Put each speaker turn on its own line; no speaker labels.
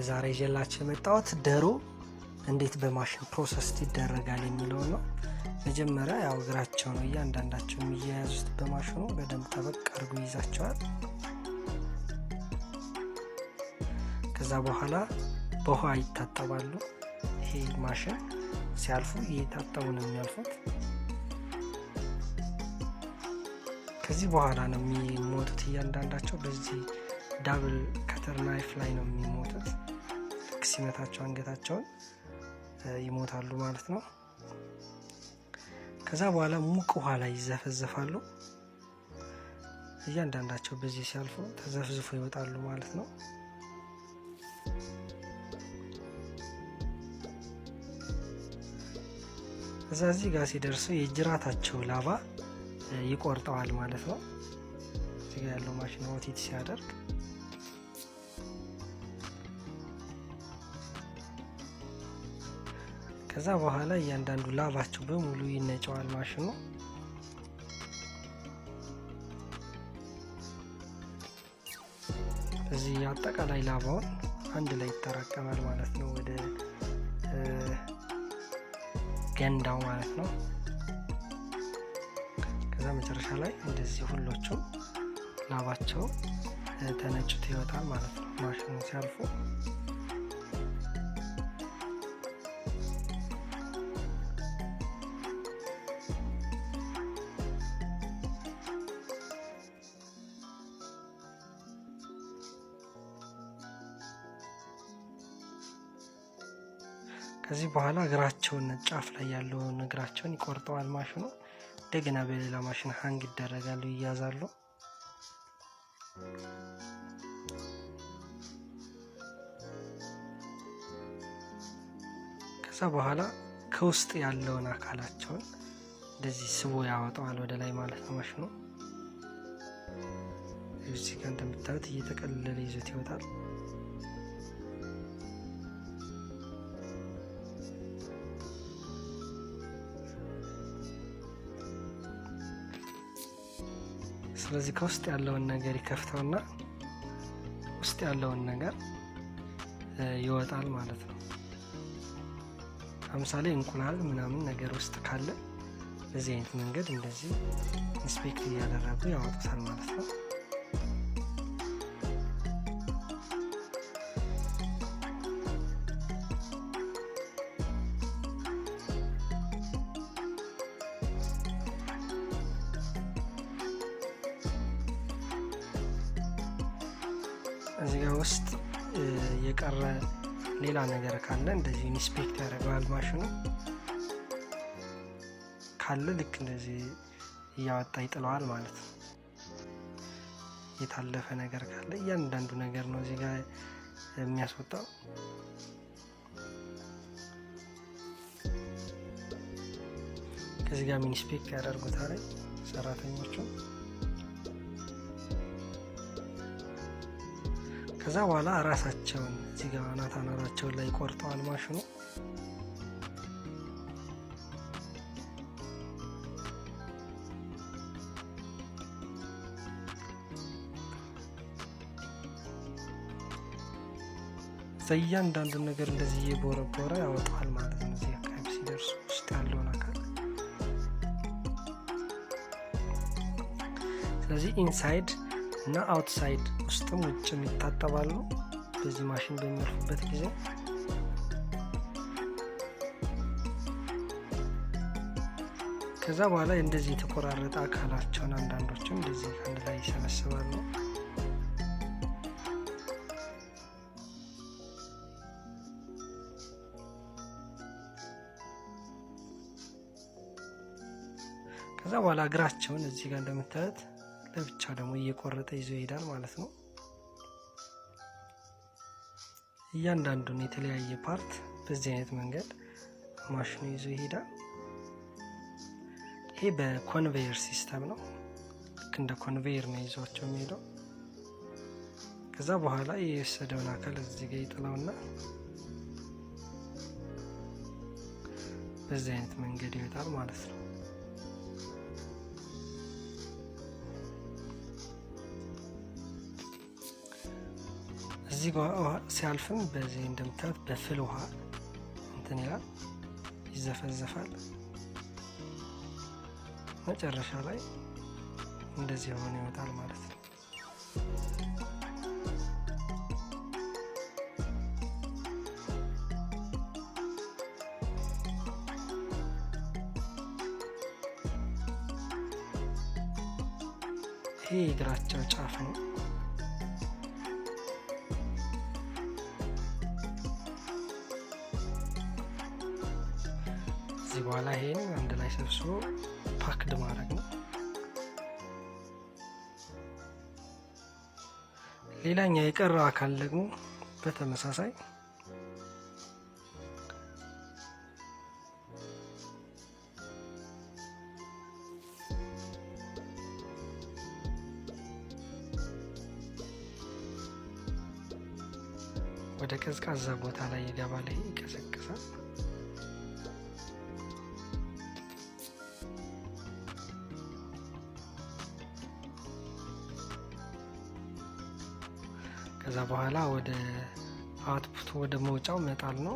ዛሬ ይዤላችሁ የመጣሁት ዶሮ እንዴት በማሽን ፕሮሰስ ይደረጋል የሚለው ነው። መጀመሪያ ያው እግራቸው ነው እያንዳንዳቸው የሚያያዙት በማሽኑ በደንብ ጠበቅ አድርጎ ይይዛቸዋል። ከዛ በኋላ በውሃ ይታጠባሉ። ይሄ ማሽን ሲያልፉ እየታጠቡ ነው የሚያልፉት። ከዚህ በኋላ ነው የሚሞቱት እያንዳንዳቸው በዚህ ዳብል ከተር ናይፍ ላይ ነው የሚሞቱት። ሲመታቸው አንገታቸውን ይሞታሉ ማለት ነው። ከዛ በኋላ ሙቅ ውሃ ላይ ይዘፈዘፋሉ። እያንዳንዳቸው በዚህ ሲያልፉ ተዘፍዝፎ ይወጣሉ ማለት ነው። እዚህ ጋር ሲደርሱ የጅራታቸው ላባ ይቆርጠዋል ማለት ነው። እዚህ ጋር ያለው ማሽን ሮቴት ሲያደርግ ከዛ በኋላ እያንዳንዱ ላባቸው በሙሉ ይነጨዋል ማሽኑ። እዚህ አጠቃላይ ላባውን አንድ ላይ ይጠራቀማል ማለት ነው፣ ወደ ገንዳው ማለት ነው። ከዛ መጨረሻ ላይ እንደዚህ ሁሎቹም ላባቸው ተነጭቶ ይወጣል ማለት ነው ማሽኑ ሲያልፉ። ከዚህ በኋላ እግራቸውን ጫፍ ላይ ያለውን እግራቸውን ይቆርጠዋል ማሽኑ። እንደገና በሌላ ማሽን ሃንግ ይደረጋሉ፣ ይያዛሉ። ከዛ በኋላ ከውስጥ ያለውን አካላቸውን እንደዚህ ስቦ ያወጣዋል ወደ ላይ ማለት ነው ማሽኑ። እዚህ ጋር እንደምታዩት እየተቀለለ ይዞት ይወጣል። ስለዚህ ከውስጥ ያለውን ነገር ይከፍተውና ውስጥ ያለውን ነገር ይወጣል ማለት ነው። ለምሳሌ እንቁላል ምናምን ነገር ውስጥ ካለ በዚህ አይነት መንገድ እንደዚህ ኢንስፔክት እያደረጉ ያወጡታል ማለት ነው። እዚህ ጋር ውስጥ የቀረ ሌላ ነገር ካለ እንደዚህ ኢንስፔክት ያደርገዋል ማሽኑ። ካለ ልክ እንደዚህ እያወጣ ይጥለዋል ማለት ነው። የታለፈ ነገር ካለ እያንዳንዱ ነገር ነው እዚህ ጋር የሚያስወጣው። ከዚህ ጋር ኢንስፔክት ያደርጉታል ሰራተኞቹ። ከዛ በኋላ ራሳቸውን እዚህ ጋር አናታቸውን ላይ ቆርጠዋል ማሽኑ። እያንዳንዱ ነገር እንደዚህ እየቦረቦረ ያወጣል ማለት ነው። እዚህ አካባቢ ሲደርሱ ውስጥ ያለውን አካል። ስለዚህ ኢንሳይድ እና አውትሳይድ ውስጥም ውጭም ይታጠባሉ በዚህ ማሽን በሚያልፉበት ጊዜ። ከዛ በኋላ እንደዚህ የተቆራረጠ አካላቸውን አንዳንዶችም እንደዚህ አንድ ላይ ይሰበስባሉ። ከዛ በኋላ እግራቸውን እዚህ ጋር እንደምታዩት ለብቻ ደግሞ እየቆረጠ ይዞ ይሄዳል ማለት ነው። እያንዳንዱን የተለያየ ፓርት በዚህ አይነት መንገድ ማሽኑ ይዞ ይሄዳል። ይሄ በኮንቬየር ሲስተም ነው። ልክ እንደ ኮንቬየር ነው ይዟቸው የሚሄደው። ከዛ በኋላ የወሰደውን አካል እዚህ ጋር ይጥለውና በዚህ አይነት መንገድ ይወጣል ማለት ነው። እዚህ ሲያልፍም በዚህ እንደምታዩት በፍል ውሃ እንትን ይላል፣ ይዘፈዘፋል። መጨረሻ ላይ እንደዚህ ሆኖ ይወጣል ማለት ነው። ይሄ የእግራቸው ጫፍ ነው። እዚህ በኋላ ይሄን አንድ ላይ ሰብስቦ ፓክድ ማድረግ ነው። ሌላኛው የቀረው አካል ደግሞ በተመሳሳይ ወደ ቀዝቃዛ ቦታ ላይ ይገባል፣ ይቀዘቅዛል። ከዛ በኋላ ወደ አውትፑት ወደ መውጫው መጣል ነው።